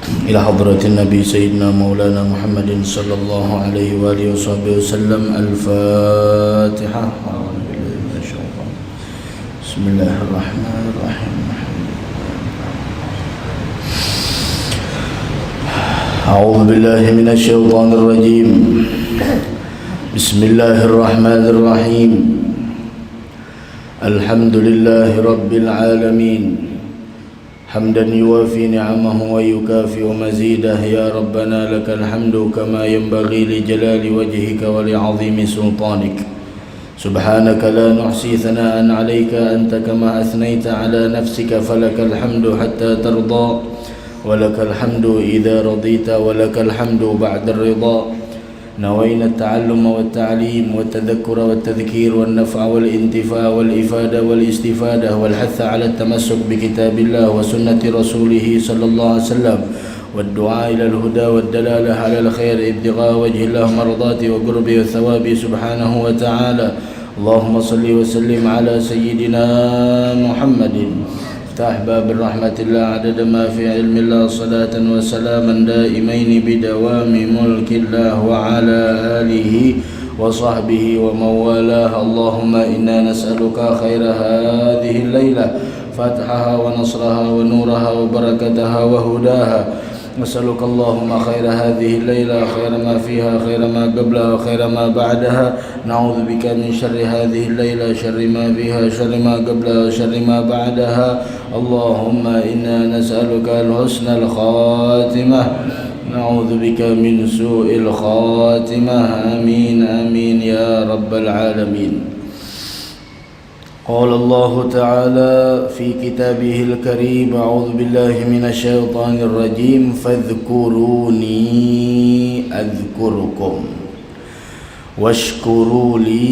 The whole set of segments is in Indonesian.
إلى حضرة النبي سيدنا مولانا محمد صلى الله عليه وآله وصحبه وسلم. الفاتحة. بسم الله الرحمن الرحيم. أعوذ بالله من الشيطان الرجيم. بسم الله الرحمن الرحيم. الحمد لله رب العالمين حمدا يوافي نعمه ويكافئ مزيده. يا ربنا لك الحمد كما ينبغي لجلال وجهك ولعظيم سلطانك. سبحانك لا نحصي ثناء عليك أنت كما أثنيت على نفسك. فلك الحمد حتى ترضى ولك الحمد إذا رضيت ولك الحمد بعد الرضا. نوينا التعلم والتعليم والتذكر والتذكير والنفع والانتفاع والإفادة والاستفادة والحث على التمسك بكتاب الله وسنة رسوله صلى الله عليه وسلم والدعاء إلى الهدى والدلالة على الخير ابتغاء وجه الله مرضاته وقربه وثوابه سبحانه وتعالى. اللهم صل وسلم على سيدنا محمد. افتح باب الرحمة الله عدد ما في علم الله صلاة وسلاما دائمين بدوام ملك الله وعلى آله وصحبه ومن والاه. اللهم إنا نسألك خير هذه الليلة فتحها ونصرها ونورها وبركتها وهداها. نسألك اللهم خير هذه الليلة، خير ما فيها، خير ما قبلها وخير ما بعدها. نعوذ بك من شر هذه الليلة، شر ما فيها، شر ما قبلها وشر ما بعدها. اللهم إنا نسألك الحسن الخاتمة، نعوذ بك من سوء الخاتمة. آمين آمين يا رب العالمين. قال الله تعالى في كتابه الكريم: أعوذ بالله من الشيطان الرجيم. فاذكروني أذكركم واشكروا لي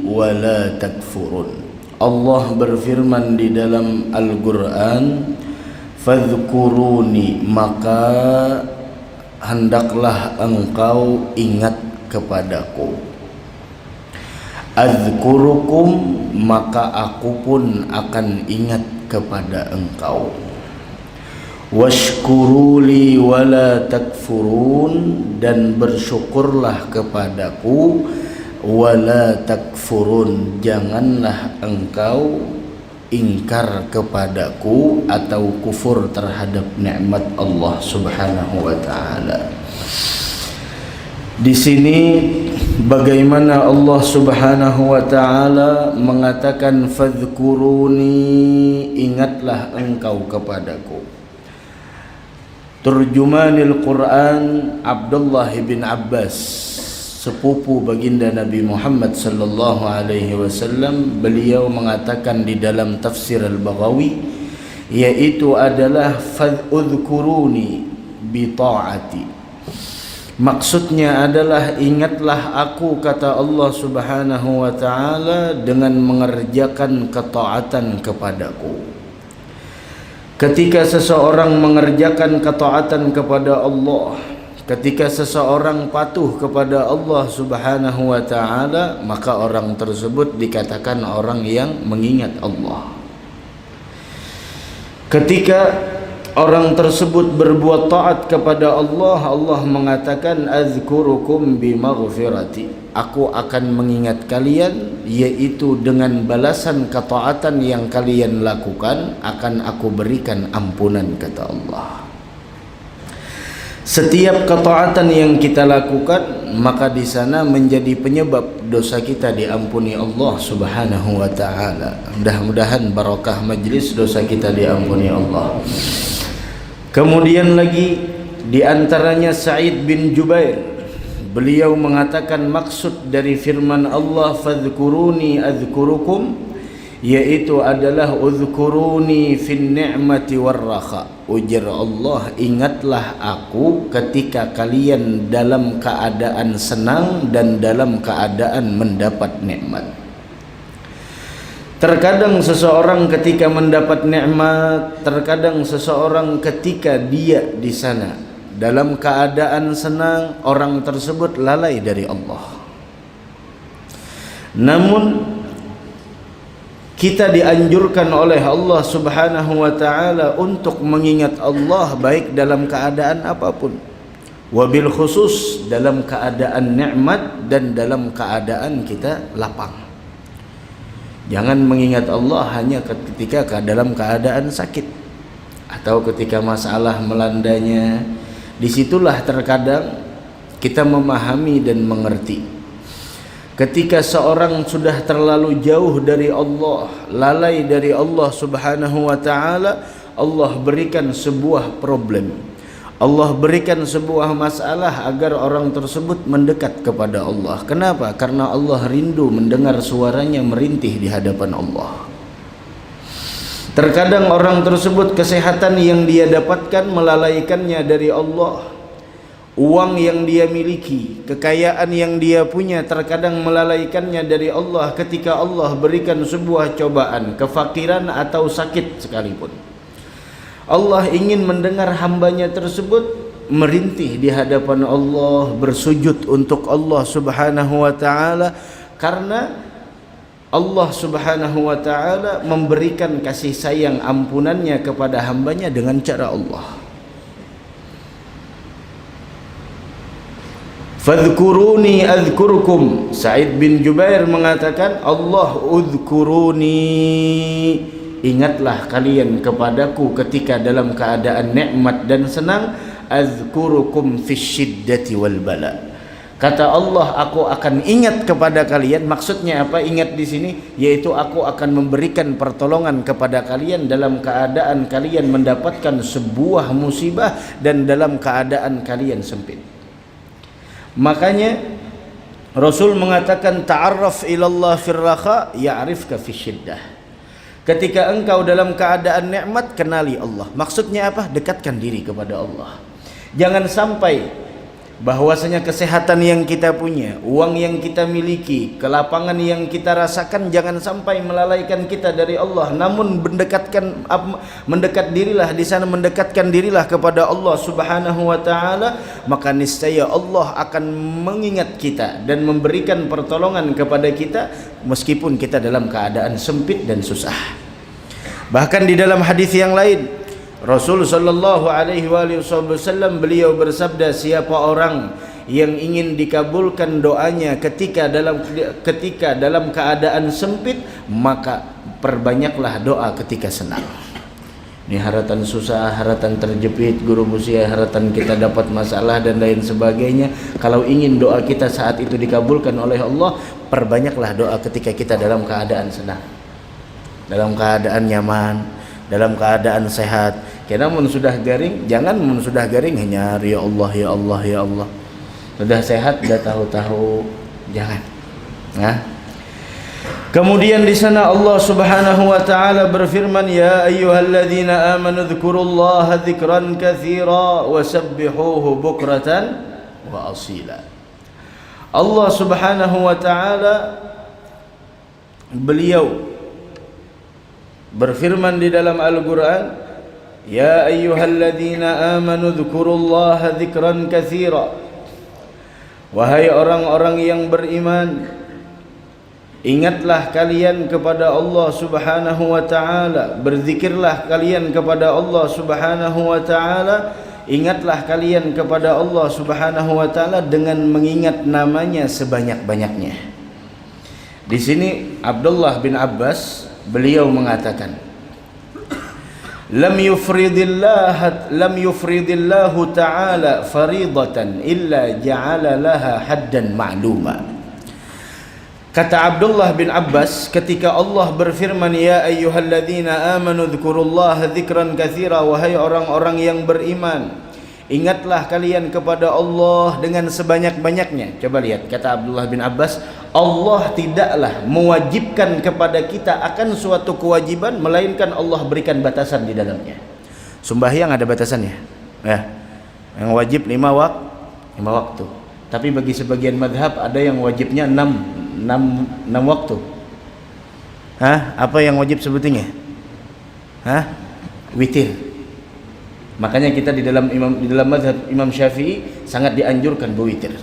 ولا تكفرون. Allah berfirman di dalam Al-Quran, fadhkuruni, maka hendaklah engkau ingat kepadaku. Adzkurukum, maka aku pun akan ingat kepada engkau. Washkuruli wala takfurun, dan bersyukurlah kepadaku. Wala takfurun, janganlah engkau ingkar kepadaku atau kufur terhadap nikmat Allah Subhanahu wa taala. Di sini bagaimana Allah Subhanahu wa taala mengatakan fadhkuruni, ingatlah engkau kepadaku. Turjumanil Quran Abdullah bin Abbas, sepupu baginda Nabi Muhammad sallallahu alaihi wasallam, beliau mengatakan di dalam tafsir Al-Baghawi, yaitu adalah fadhkuruni bi ta'ati. Maksudnya adalah ingatlah aku, kata Allah Subhanahu wa taala, dengan mengerjakan ketaatan kepadaku. Ketika seseorang mengerjakan ketaatan kepada Allah, ketika seseorang patuh kepada Allah Subhanahu wa taala, maka orang tersebut dikatakan orang yang mengingat Allah. Ketika orang tersebut berbuat taat kepada Allah, Allah mengatakan azkurukum bimaghfirati, aku akan mengingat kalian, yaitu dengan balasan ketaatan yang kalian lakukan akan aku berikan ampunan, kata Allah. Setiap ketaatan yang kita lakukan, maka di sana menjadi penyebab dosa kita diampuni Allah Subhanahu wa taala. Mudah-mudahan barakah majlis dosa kita diampuni Allah. Kemudian lagi di antaranya Sa'id bin Jubair, beliau mengatakan maksud dari firman Allah fadhkuruni adzkurukum, yaitu adalah udhkuruni fin ni'mati warraha. Ujar Allah, ingatlah aku ketika kalian dalam keadaan senang dan dalam keadaan mendapat nikmat. Terkadang seseorang ketika mendapat nikmat, terkadang seseorang ketika dia di sana dalam keadaan senang, orang tersebut lalai dari Allah. Namun Kita dianjurkan oleh Allah Subhanahu wa taala untuk mengingat Allah baik dalam keadaan apapun. Wabil khusus dalam keadaan nikmat dan dalam keadaan kita lapang. Jangan mengingat Allah hanya ketika dalam keadaan sakit atau ketika masalah melandanya. Disitulah terkadang kita memahami dan mengerti. Ketika seorang sudah terlalu jauh dari Allah, lalai dari Allah Subhanahu wa taala, Allah berikan sebuah problem. Allah berikan sebuah masalah agar orang tersebut mendekat kepada Allah. Kenapa? Karena Allah rindu mendengar suaranya merintih di hadapan Allah. Terkadang orang tersebut kesehatan yang dia dapatkan melalaikannya dari Allah. Uang yang dia miliki, kekayaan yang dia punya terkadang melalaikannya dari Allah ketika Allah berikan sebuah cobaan, kefakiran atau sakit sekalipun. Allah ingin mendengar hambanya tersebut merintih di hadapan Allah, bersujud untuk Allah Subhanahu wa taala, karena Allah Subhanahu wa taala memberikan kasih sayang ampunannya kepada hambanya dengan cara Allah. Fadhkuruni adhkurkum. Sa'id bin Jubair mengatakan, Allah udhkuruni, ingatlah kalian kepadaku ketika dalam keadaan nikmat dan senang. Adhkurukum fisyiddati wal bala. Kata Allah, aku akan ingat kepada kalian. Maksudnya apa ingat di sini? Yaitu aku akan memberikan pertolongan kepada kalian dalam keadaan kalian mendapatkan sebuah musibah dan dalam keadaan kalian sempit. Makanya Rasul mengatakan ta'arraf ilallah firraha ya'rifka fisyiddah. Ketika engkau dalam keadaan nikmat, kenali Allah. Maksudnya apa? Dekatkan diri kepada Allah. Jangan sampai bahwasanya kesehatan yang kita punya, uang yang kita miliki, kelapangan yang kita rasakan jangan sampai melalaikan kita dari Allah. Namun mendekat dirilah di sana, mendekatkan dirilah kepada Allah Subhanahu wa taala, maka niscaya Allah akan mengingat kita dan memberikan pertolongan kepada kita meskipun kita dalam keadaan sempit dan susah. Bahkan di dalam hadis yang lain Rasul sallallahu alaihi wasallam beliau bersabda, siapa orang yang ingin dikabulkan doanya ketika dalam keadaan sempit, maka perbanyaklah doa ketika senang. Ini haratan susah, haratan terjepit, guru musia, haratan kita dapat masalah dan lain sebagainya. Kalau ingin doa kita saat itu dikabulkan oleh Allah, perbanyaklah doa ketika kita dalam keadaan senang, dalam keadaan nyaman, dalam keadaan sehat. Karena mun sudah garing, jangan mun sudah garing hanya ya Allah ya Allah ya Allah. Sudah sehat, sudah tahu-tahu, jangan. Nah. Kemudian di sana Allah Subhanahu wa taala berfirman, ya ayyuhalladzina amanu dzkurullaha dzikran katsira wasabbihuhu bukratan wa asila. Allah Subhanahu wa taala beliau berfirman di dalam Al-Qur'an, ya ayyuhalladzina amanu dzkurullaha dzikran katsira. Wahai orang-orang yang beriman, ingatlah kalian kepada Allah Subhanahu wa taala, berzikirlah kalian kepada Allah Subhanahu wa taala, ingatlah kalian kepada Allah Subhanahu wa taala dengan mengingat namanya sebanyak-banyaknya. Di sini Abdullah bin Abbas beliau mengatakan, lam yufridillahu ta'ala faridatan illa ja'ala laha haddan ma'luma. Kata Abdullah bin Abbas, ketika Allah berfirman, ya ayyuhalladzina amanu dzkurullaha dzikran katsira, wahai orang-orang yang beriman, ingatlah kalian kepada Allah dengan sebanyak-banyaknya. Coba lihat, kata Abdullah bin Abbas, Allah tidaklah mewajibkan kepada kita akan suatu kewajiban melainkan Allah berikan batasan di dalamnya. Sembahyang ada batasannya, ya. Yang wajib 5 waktu. Tapi bagi sebagian madhab ada yang wajibnya 6 waktu. Apa yang wajib sebetulnya? Witir. Makanya kita di dalam madhab Imam Syafi'i sangat dianjurkan berwitir.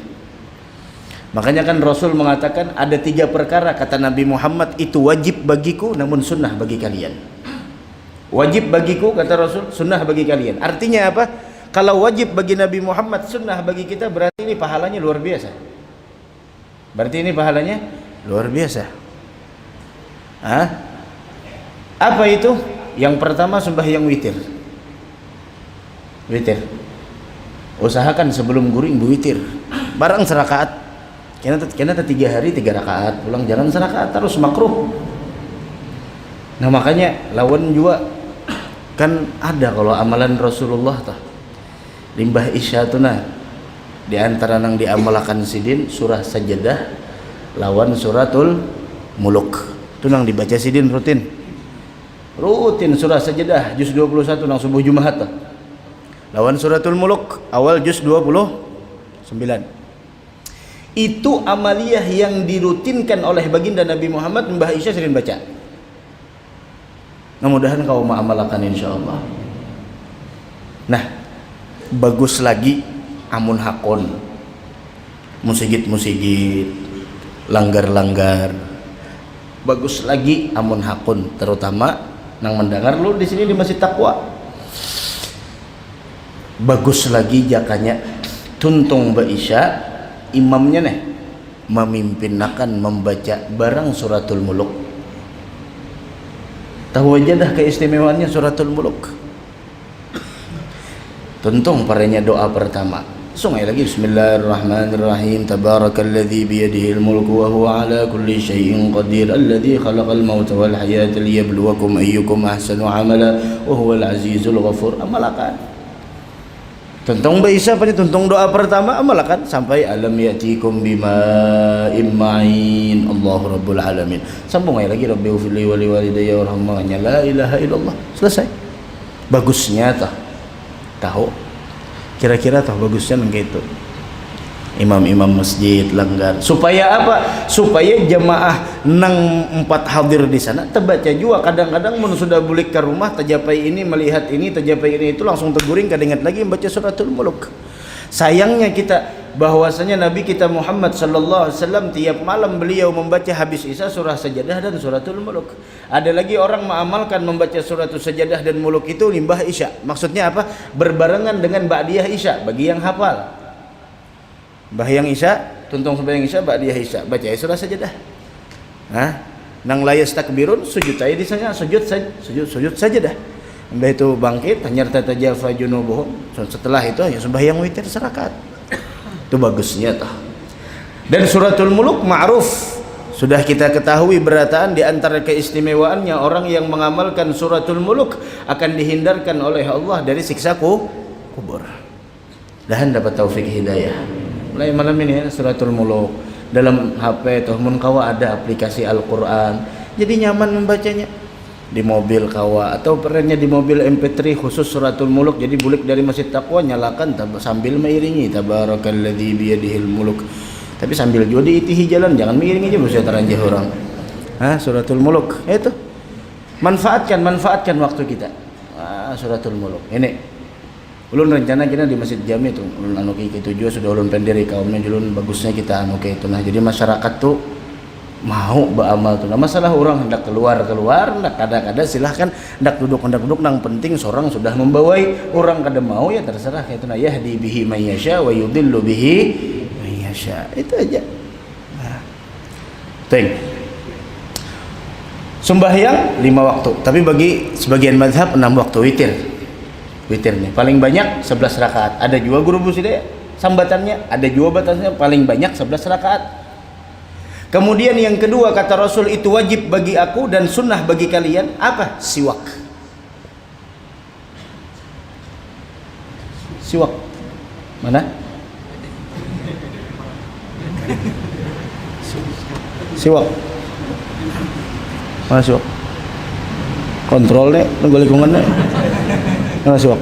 Makanya kan Rasul mengatakan ada 3 perkara kata Nabi Muhammad itu wajib bagiku namun sunnah bagi kalian. Wajib bagiku kata Rasul, sunnah bagi kalian. Artinya apa? Kalau wajib bagi Nabi Muhammad, sunnah bagi kita, berarti ini pahalanya luar biasa. Berarti ini pahalanya luar biasa. Hah? Apa itu? Yang pertama sembahyang witir. Witir. Usahakan sebelum guring witir. Barang serakaat. Kena 3 hari 3 rakaat, pulang jangan serakaat terus, makruh. Nah makanya lawan juga kan ada kalau amalan Rasulullah tah. Limbah isya tu nah di antara nang diamalkan sidin surah sajadah lawan suratul muluk. Tu nang dibaca sidin rutin. Rutin surah sajadah juz 21 nang subuh Jumat tah. Lawan suratul muluk awal juz 29. Itu amaliyah yang dirutinkan oleh baginda Nabi Muhammad. Mbah Isya sering baca. Mudah-mudahan kau mengamalkan insyaallah. Nah, bagus lagi amun hakon musigit langgar bagus lagi amun hakon, terutama nang mendengar lu di sini di Masjid Taqwa. Bagus lagi jakanya tuntung Mbah Isya imamnya nih memimpinakan membaca barang suratul muluk. Tahu aja dah keistimewaannya suratul muluk. Tuntung parenya doa pertama. Sungai lagi bismillahirrahmanirrahim. Tabarakalladzi biyadihil mulku wa huwa ala kulli syai'in qadir. Alladzi khalaqal mauta wal hayata liyabluwakum ayyukum ahsanu amala wa huwal azizul ghafur. Amalkan. Tuntung Isa apa nih? Tuntung doa pertama amalkan sampai alam yatikum bima imma'in Allahu rabbul alamin. Sambung aja lagi rabbi ufli wali walidayya warhamanya la ilaha illallah. Selesai. Bagusnya tahu kira-kira bagusnya begitu. Imam-imam masjid langgar supaya apa? Supaya jemaah nang 4 hadir di sana terbaca juga. Kadang-kadang mun sudah balik ke rumah tajapai ini melihat ini tajapai ini itu langsung terguring kadang lagi membaca suratul muluk. Sayangnya kita bahwasanya Nabi kita Muhammad sallallahu alaihi wasallam tiap malam beliau membaca habis Isya surah Sajadah dan suratul muluk. Ada lagi orang mengamalkan membaca suratul Sajadah dan muluk itu limbah Isya. Maksudnya apa? Berbarengan dengan ba'diyah Isya bagi yang hafal. Bahyang Isya, tuntung sembahyang Isya, ba'diyah Isya, baca surah Sajadah. Hah? Nang layas takbirun sujud aja di sana, sujud sajadah. Mbah itu bangkit, nyarta tajafa junubuhum. Setelah itu ya sembahyang witir serakaat. Itu bagusnya tah. Dan suratul muluk ma'ruf. Sudah kita ketahui berataan di antara keistimewaannya orang yang mengamalkan suratul muluk akan dihindarkan oleh Allah dari siksa kubur. Dan dapat taufik hidayah. Mulai malam ini ya, suratul muluk dalam HP atau mun kawa ada aplikasi Al-Quran, jadi nyaman membacanya di mobil kawa atau perannya di mobil MP3 khusus suratul muluk. Jadi bulik dari Masjid Taqwa nyalakan sambil mengiringi tabarakalladzi biyadihil muluk, tapi sambil juga diitihi jalan, jangan mengiringi aja mesti teranjah orang. Suratul muluk itu manfaatkan waktu kita. Suratul muluk ini ulun rencana kita di Masjid Jami itu ulun anu kitu juga sudah ulun pendiri kaumnya ulun bagusnya kita anu kitu. Nah jadi masyarakat tuh mau beramal tuh. Nah masalah orang hendak keluar hendak kada silahkan hendak duduk nang penting seorang sudah membawai, orang kada mau ya terserah itu. Nah yahdi bihi may yasha wa yudillu bihi may yasha, itu aja. Nah sembahyang 5 waktu, tapi bagi sebagian mazhab 6 waktu witir nih paling banyak 11 rakaat. Ada juga guru busida sambatannya, ada juga batasnya paling banyak 11 rakaat. Kemudian yang kedua kata Rasul itu wajib bagi aku dan sunnah bagi kalian apa? Siwak. Mana? Siwak. Mana siwak? Kontrolnya nunggu lingkungannya. Mana siwak?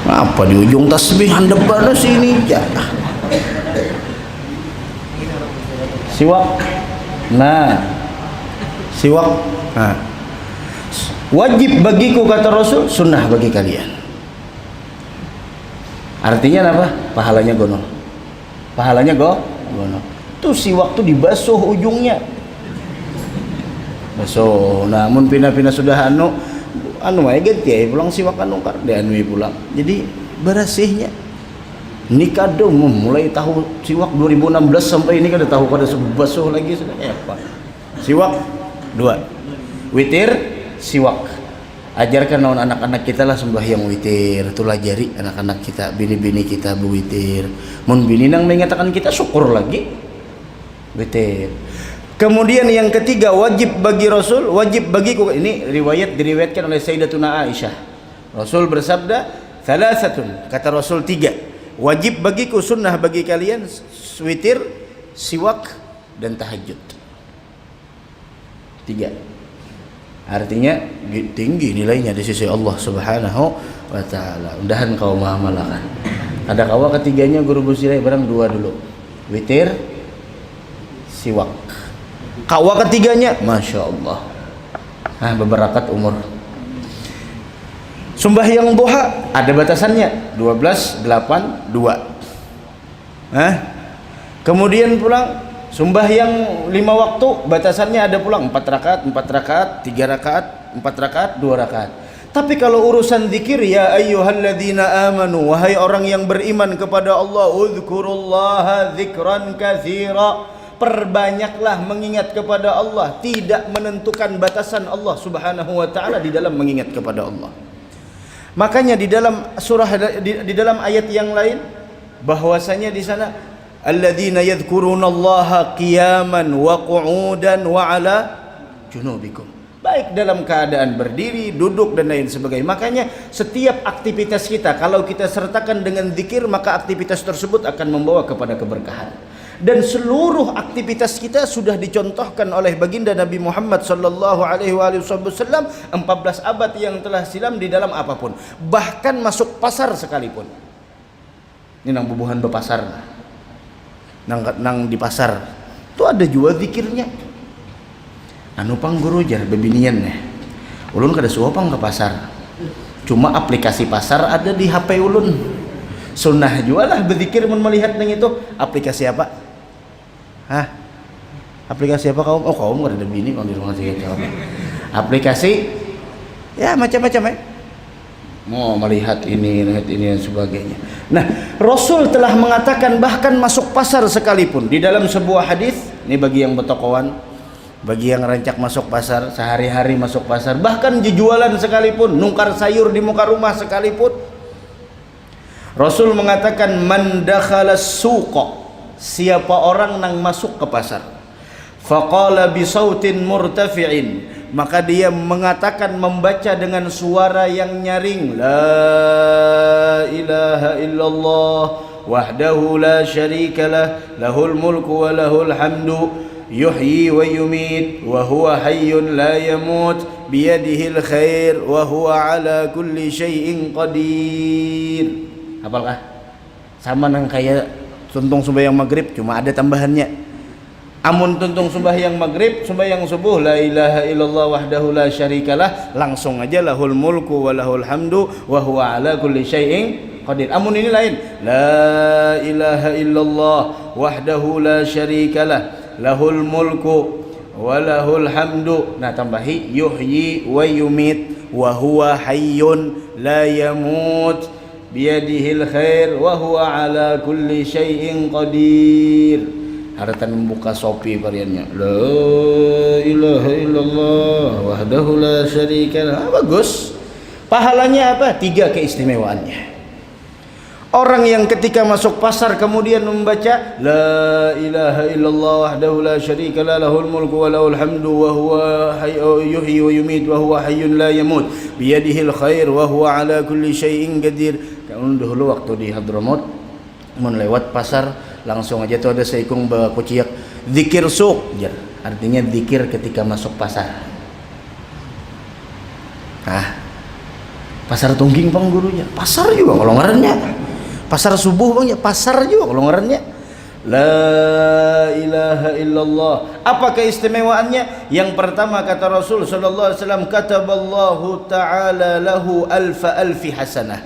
Apa di ujung tasbih handap pada sini ya? Siwak. Nah, Wajib bagiku kata Rasul, sunnah bagi kalian. Artinya apa? Pahalanya gonol. Pahalanya gonol. Tuh si waktu dibasuh ujungnya. Basuh. Namun pina-pina sudah anu wae ganti ya pulang siwak anu kar dianui pulang. Jadi bersihnya nikah dong mulai tahu siwak 2016 sampai ini kada tahu kada basuh lagi sudah apa. Siwak 2. Witir siwak. Ajarkan lawan anak-anak kita lah sembahyang witir. Itulah jari anak-anak kita, bini-bini kita berwitir. Mun bini nang mengatakan kita syukur lagi witir. Kemudian yang ketiga, wajib bagi Rasul, wajib bagiku. Ini diriwayatkan oleh Sayyidatuna Aisyah. Rasul bersabda, "Thalathatun," kata Rasul 3. Wajib bagiku, sunnah bagi kalian, witir, siwak dan tahajud. 3. Artinya tinggi nilainya di sisi Allah Subhanahu wa taala. Mudahan kau mengamalkan. Ada kawa ketiganya guru busilai barang 2 dulu. Witir, siwak. Kawa ketiganya, masya Allah. Berbarakat umur. Sembahyang duha ada batasannya 12, 8, 2. Kemudian pulang sembahyang 5 waktu batasannya ada pulang 4 rakaat, 4 rakaat, 3 rakaat, 4 rakaat, 2 rakaat. Tapi kalau urusan zikir, ya ayyuhalladzina amanu, wahai orang yang beriman kepada Allah, uzkurullaha dzikran katsira. Perbanyaklah mengingat kepada Allah, tidak menentukan batasan Allah Subhanahu wa taala di dalam mengingat kepada Allah. Makanya di dalam surah di dalam ayat yang lain bahwasanya di sana alladzina yadhkurunallaha qiyaman wa qu'udan wa 'ala junubikum. Baik dalam keadaan berdiri, duduk dan lain sebagainya. Makanya setiap aktivitas kita kalau kita sertakan dengan zikir, maka aktivitas tersebut akan membawa kepada keberkahan. Dan seluruh aktivitas kita sudah dicontohkan oleh baginda Nabi Muhammad sallallahu alaihi wasallam 14 abad yang telah silam di dalam apapun, bahkan masuk pasar sekalipun. Ini nang bubuhan bepasar, nang di pasar itu ada jual zikirnya. Anu pang guru jar bebinian nih. Ulun kada suah pang ke pasar. Cuma aplikasi pasar ada di HP ulun. Sunnah jualah berzikir mun melihat nang itu. Aplikasi apa? Aplikasi apa kaum? Oh kaum kada ada bini kalau di rumah saya jawab. Aplikasi ya macam-macam ya. Mau melihat ini dan sebagainya. Nah, Rasul telah mengatakan bahkan masuk pasar sekalipun di dalam sebuah hadis. Ini bagi yang bertokoan, bagi yang rancak masuk pasar, sehari-hari masuk pasar, bahkan di jualan sekalipun, nungkar sayur di muka rumah sekalipun. Rasul mengatakan man dakhala suqa, siapa orang nang masuk ke pasar, faqala bisautin murtafi'in, maka dia mengatakan membaca dengan suara yang nyaring, la ilaha illallah wahdahu la syarikalah lahul mulku wa lahul hamdu yuhyi wa yumit wa huwa hayyun la yamut biyadihil khair wa huwa ala kulli syai'in qadir. Hafalkah? Sama nang kayak tuntung sembahyang maghrib, cuma ada tambahannya. Amun tuntung sembahyang maghrib, sembahyang subuh, la ilaha illallah wahdahu la syarikalah, langsung aja lahul mulku wa lahul hamdu wa huwa ala kulli syai'in qadir. Amun ini lain, la ilaha illallah wahdahu la syarikalah lahul mulku wa lahul hamdu. Nah tambahi yuhyi wa yumit wa huwa hayyun la yamut biyadihil khair wa huwa ala kulli syai'in qadir. Haratan membuka Shopee variannya, la ilaha illallah wahdahu la syarikalah. Bagus. Pahalanya apa? 3 keistimewaannya. Orang yang ketika masuk pasar kemudian membaca la ilaha illallah wahdahu la syarikalah lahul mulku wa lahul hamdu wa huwa yuhyi wa yumiit wa huwa hayyun la yamut biyadihil khair wa huwa ala kulli syai'in qadir. Kan dulu waktu di Hadramut mun lewat pasar langsung aja tuh ada seikung bakuciak zikir suq, artinya zikir ketika masuk pasar. Pasar Tungging pang gurunya, pasar juga kalau ngarannya. Pasar subuh bang ya pasar juga kalau ngarannya. La ilaha illallah. Apa keistimewaannya? Yang pertama kata Rasul sallallahu alaihi wasallam, kataballahu ta'ala lahu alfi hasanah.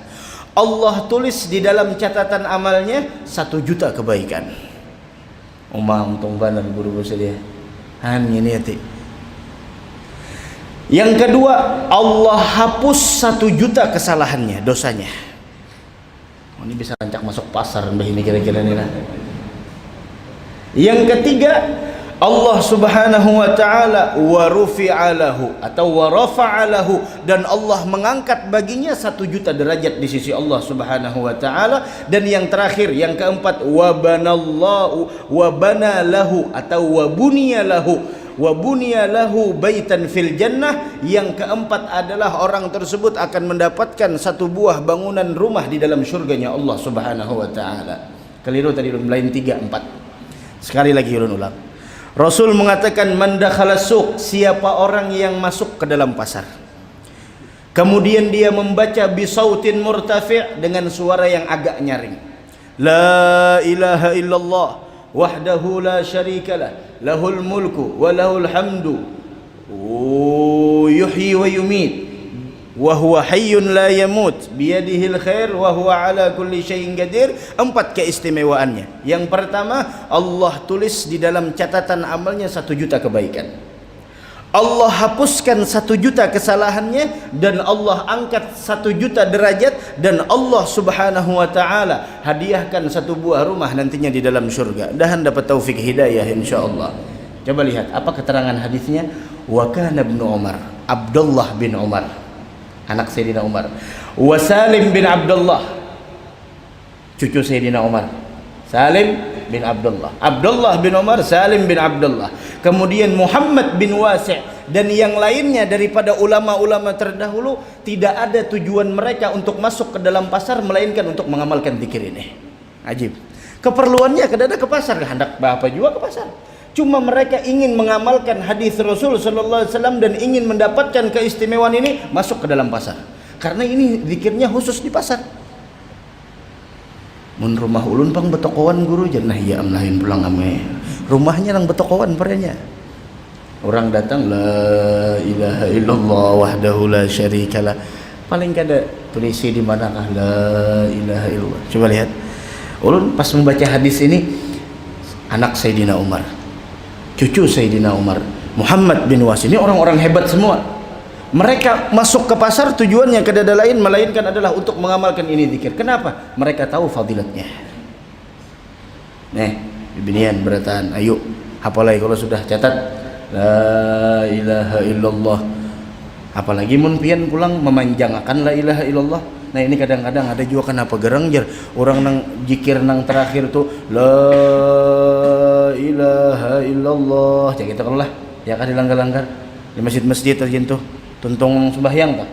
Allah tulis di dalam catatan amalnya 1.000.000 kebaikan. Umang tongbanan guru dia. Han ini hati. Yang kedua, Allah hapus 1.000.000 kesalahannya, dosanya. Oh, ini bisa rancak masuk pasar mbah ini kira-kira nih lah. Yang ketiga, Allah Subhanahu wa taala wa rufi'alahu atau wa rafa'alahu, dan Allah mengangkat baginya 1.000.000 derajat di sisi Allah Subhanahu wa taala. Dan yang terakhir, yang keempat, wa banallahu wa banalahu atau wa buniyalahu baitan fil jannah. Yang keempat adalah orang tersebut akan mendapatkan satu buah bangunan rumah di dalam surganya Allah Subhanahu wa taala. Keliru tadi, lain 3, 4. Sekali lagi ulun ulang. Rasul mengatakan man dakhala suq, siapa orang yang masuk ke dalam pasar, kemudian dia membaca bisautin murtafi', dengan suara yang agak nyaring, la ilaha illallah wahdahu la syarikalah lahul mulku wa lahul hamdu yuhyi wa yumit wa huwa hayyun la yamut biyadihil khair wa huwa ala kulli syai'in qadir. 4 keistimewaannya. Yang pertama, Allah tulis di dalam catatan amalnya 1.000.000 kebaikan. Allah hapuskan 1.000.000 kesalahannya, dan Allah angkat 1.000.000 derajat, dan Allah Subhanahu wa taala hadiahkan satu buah rumah nantinya di dalam surga. Dan dapat taufik hidayah insyaallah. Coba lihat apa keterangan hadisnya. Wa kana ibnu Umar, Abdullah bin Umar, anak Sayyidina Umar, wa Salim bin Abdullah, cucu Sayyidina Umar, Salim bin Abdullah, Abdullah bin Umar, Salim bin Abdullah, kemudian Muhammad bin Wasi', dan yang lainnya daripada ulama-ulama terdahulu. Tidak ada tujuan mereka untuk masuk ke dalam pasar melainkan untuk mengamalkan zikir ini. Ajib. Keperluannya kedada ke pasar, hendak bapak juga ke pasar. Cuma mereka ingin mengamalkan hadis Rasul sallallahu alaihi wasallam dan ingin mendapatkan keistimewaan ini, masuk ke dalam pasar. Karena ini zikirnya khusus di pasar. Mun rumah ulun pang betokowan guru janah ya amlahin pulang ame. Rumahnya nang betokowan parenya. Orang datang la ilaha illallah wahdahu la syarikalah. Paling kada tulisi di manakah la ilaha illallah. Coba lihat. Ulun pas membaca hadis ini, anak Sayyidina Umar, cucu Sayyidina Umar, Muhammad bin Wasi, ini orang-orang hebat semua. Mereka masuk ke pasar tujuannya kedada lain melainkan adalah untuk mengamalkan ini zikir. Kenapa? Mereka tahu fadilatnya. Nih, binian berataan, ayo apalagi kalau sudah catat la ilaha illallah. Apalagi mun pian pulang memanjangkan la ilaha illallah. Nah ini kadang-kadang ada juga kenapa gerang jar orang nang zikir nang terakhir tuh la ilaha illallah, cak gitu lah ya kan dilanggar-langgar di masjid-masjid terjentuh tuntung sembahyang tak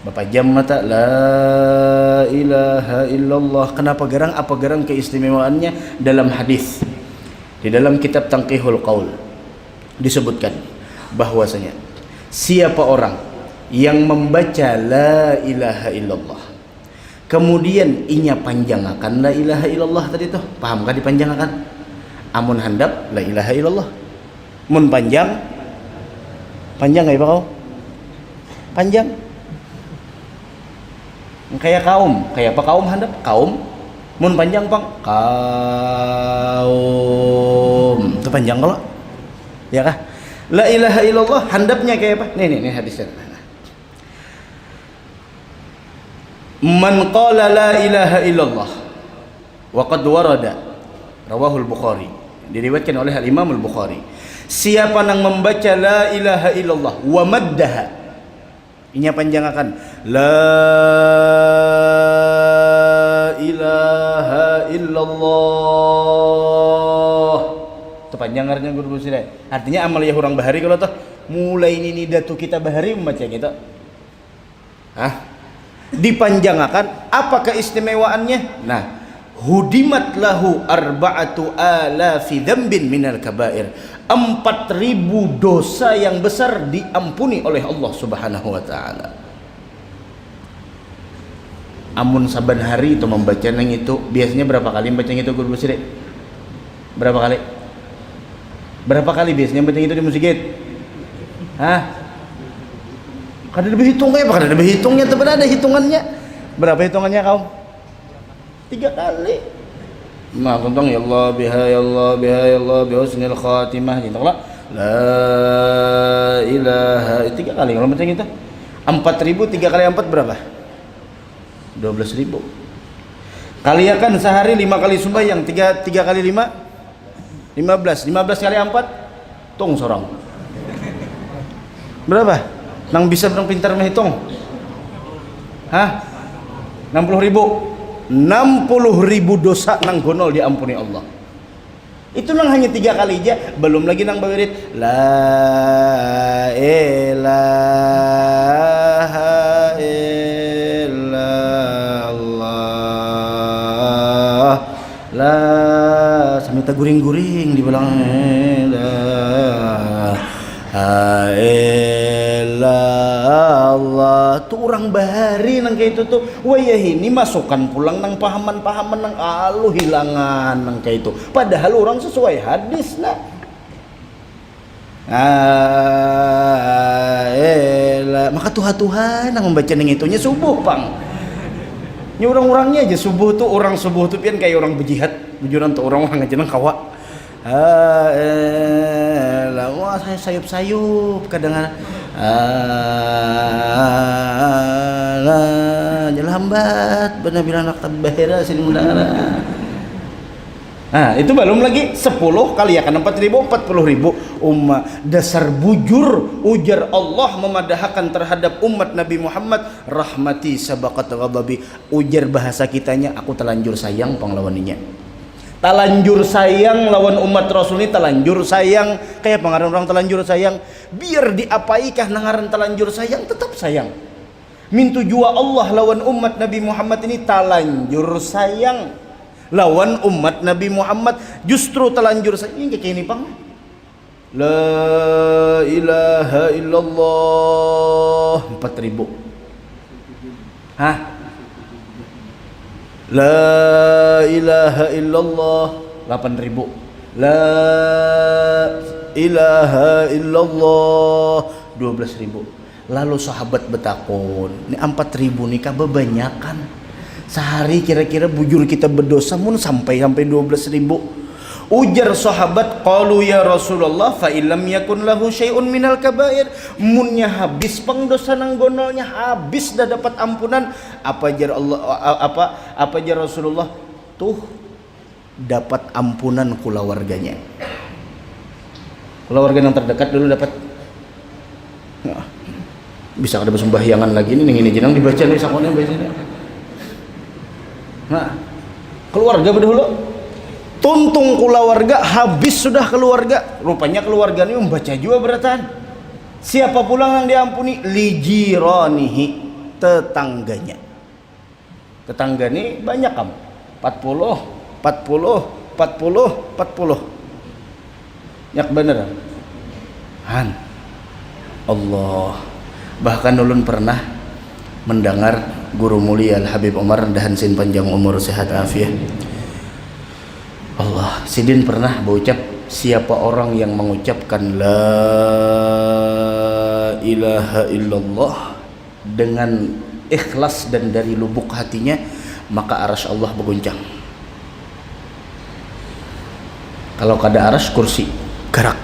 bapak jam mata la ilaha illallah. Kenapa gerang? Apa gerang keistimewaannya? Dalam hadis di dalam kitab Tanqihul Qaul disebutkan bahwasanya siapa orang yang membaca la ilaha illallah kemudian inya panjangakan la ilaha illallah tadi tuh, paham kan dipanjangakan? Amun handap la ilaha illallah, mun panjang ya Pak kau? Panjang kayak kaum, kayak apa kaum handap? Kaum. Mun panjang pang kaum itu panjang kalau ya kah? La ilaha illallah handapnya kayak apa? Nih hadisnya. Man qala la ilaha illallah wa qad warada rawahul Bukhari, diriwayatkan oleh Al-Imam Al-Bukhari. Siapa yang membaca la ilaha illallah wa maddaha, inya panjangakan la ilaha illallah, itu panjangannya guru sila. Artinya amal ya orang bahari kalau tuh mulai ini datu kita bahari membaca kita. Dipanjangakan. Apa keistimewaannya? Nah, hudimat lahu arba'atu alafi dzambin minal kabair. 4.000 dosa yang besar diampuni oleh Allah Subhanahu wa taala. Amun saban hari itu membaca nang itu biasanya berapa kali membaca itu guru Sirik? Berapa kali? Berapa kali biasanya yang penting itu di masjid? Hah? Kada ada berhitungnya, kada ada berhitungnya, tapi ada hitungannya. Berapa hitungannya kaum? 3 kali. Nah, tentang ya Allah biha ya Allah biha ya Allah bi husnil khatimah gitu lah. La ilaha 3 kali kalau macam itu. 4.000 3 kali 4 berapa? 12.000. Kaliakan sehari 5 kali sembahyang, 3 kali 5 15 kali 4 tung sorang. Berapa? Nang bisa nang pintar menghitung? Hah? 60.000 dosa nang gonol diampuni Allah. Itu nang hanya 3 kali aja, belum lagi nang bawirid la ilaha illallah la sampai guring-guring di belakang la Allah tuh orang bahari nang kayak itu tuh wayah ini masukkan pulang nang pahaman-pahaman nang alu hilangan nang kayak itu padahal orang sesuai hadis nah maka Tuhan nang membaca nang itunya subuh pang ini orang-orangnya aja subuh tuh orang subuh tuh pian kayak orang berjihad bujuran tuh orang-orang aja nang kawa wah saya sayup-sayup kadang jalan lambat benar bilang anak tabahira sini mudara. Nah itu belum lagi 10 kali ya kan 4.000 40.000 umat dasar bujur ujar Allah memadahkan terhadap umat Nabi Muhammad rahmati sabaqat ghadabi ujar bahasa kitanya aku telanjur sayang penglawaninya talanjur sayang lawan umat Rasul ini talanjur sayang kayak pengaruh orang talanjur sayang biar diapaikah nangaran talanjur sayang tetap sayang mintu jua Allah lawan umat Nabi Muhammad ini talanjur sayang lawan umat Nabi Muhammad justru talanjur sayang ini kayak ini pang la ilaha illallah 4.000 hah la ilaha illallah 8.000 la ilaha illallah 12.000 lalu sahabat betakun ini 4.000 nih kebanyakan sehari kira-kira bujur kita berdosa mun sampai 12.000 ujar sahabat qalu ya Rasulullah fa illam yakun lahu syai'un minal kabair munnya habis pengdosa nang gonolnya habis dah dapat ampunan apa jar Allah apa jar Rasulullah tuh dapat ampunan kulawarganya keluarga yang terdekat dulu dapat nah, bisa ada sembahyangan lagi nih ini jenang dibaca nih sakone biasanya nah keluarga berdahulu tuntung keluarga habis sudah keluarga rupanya keluarga ini membaca juga beratan siapa pulang yang diampuni lijiranihi tetangga ini banyak kamu 40 nyak bener han Allah bahkan ulun pernah mendengar guru mulia Al Habib Umar dahan sin panjang umur sehat afiah Allah, Sidin pernah berucap siapa orang yang mengucapkan la ilaha illallah dengan ikhlas dan dari lubuk hatinya maka arasy Allah berguncang. Kalau kada arasy kursi gerak.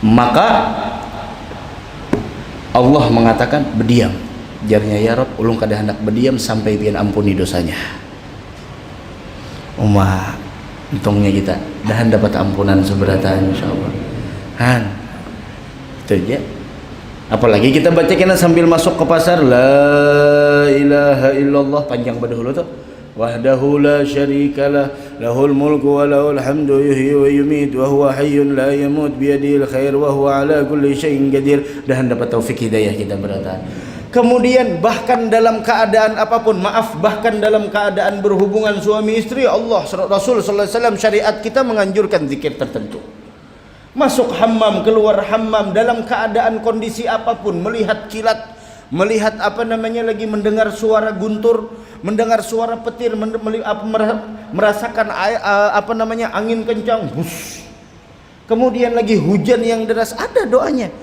Maka Allah mengatakan berdiam. Jarnya ya Rob, ulung kada hendak berdiam sampai pian ampuni dosanya. Untungnya kita dan dapat ampunan seberatan insyaallah. Han. Itu aja. Apalagi kita baca kena sambil masuk ke pasar la ilaha illallah panjang berdahulu tuh. Wahdahu la syarikalah lahul mulku wa lahul hamdu yuhyi wa yumiit wa huwa hayyun la yamut biyadihil khair wa huwa ala kulli syai'in qadir dan dapat taufik hidayah kita beratan. Kemudian bahkan dalam keadaan apapun, maaf, bahkan dalam keadaan berhubungan suami istri, Allah Rasul sallallahu alaihi wasallam syariat kita menganjurkan zikir tertentu. Masuk hammam, keluar hammam dalam keadaan kondisi apapun, melihat kilat, melihat mendengar suara guntur, mendengar suara petir, merasakan angin kencang, bus. Kemudian lagi hujan yang deras, ada doanya.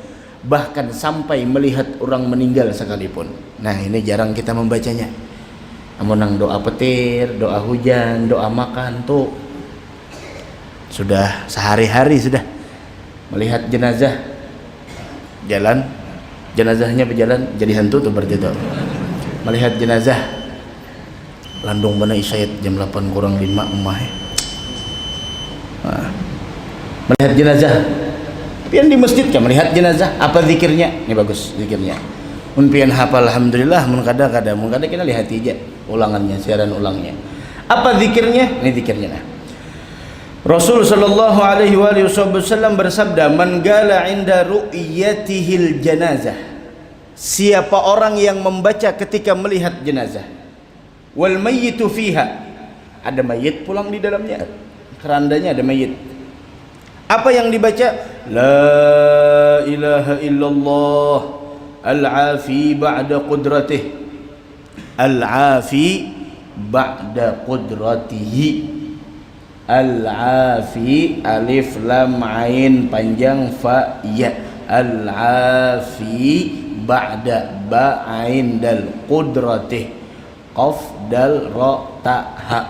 Bahkan sampai melihat orang meninggal sekalipun. Nah, ini jarang kita membacanya. Namun doa petir, doa hujan, doa makan tuh sudah sehari-hari sudah. Melihat jenazah jalan, jenazahnya berjalan jadi hantu tuh berarti tuh. Melihat jenazah landung mana isyait jam 8 kurang 5 emah ya. Nah, melihat jenazah pian di masjid kan melihat jenazah apa zikirnya ini bagus zikirnya mun pian hafal alhamdulillah mun kada kita lihat aja ulangannya siaran ulangnya apa zikirnya ini zikirnya nah Rasul sallallahu alaihi wasallam bersabda man gala inda ru'yatihil janazah siapa orang yang membaca ketika melihat jenazah wal mayyitu fiha ada mayit pulang di dalamnya kerandanya ada mayit apa yang dibaca la ilaha illallah al-afi ba'da qudratih al-afi ba'da qudratihi al-afi alif lam ain panjang fa ya al-afi ba'da ba ain dal qudratih qaf dal ra ta ha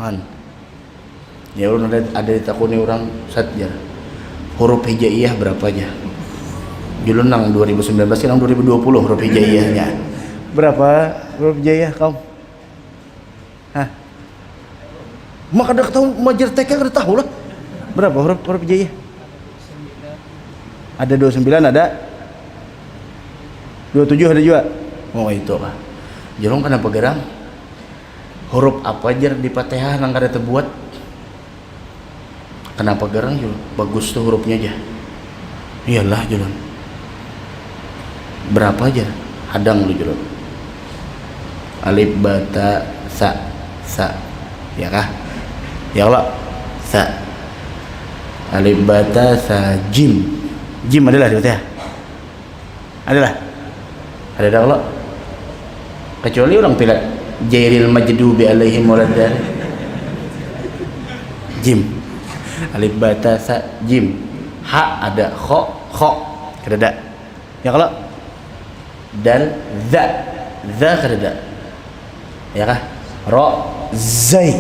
man ya orang ada ditakuni orang satja huruf hijaiyah berapa aja julun nang 2019 nang 2020 huruf hijaiyahnya berapa huruf hijaiyah kaum hah mak ada tahu majer TK kada tahu lah berapa huruf hijaiyah ada 29 ada 27 ada juga oh itu lah jelong kenapa gerang huruf apa aja di Fatihah nang kada terbuat kenapa garang Jul? Bagus tuh hurufnya aja iyalah Julun berapa aja hadang lu Julun alif bata sa ya kah ya Allah sa alif bata sa jim adalah di Fatihah adalah ada Allah kecuali orang pilat jairil majdubi alaihim waladdallin jim alif bata sa jim ha ada kho kada ya kalau dal za kada ya kah ra zai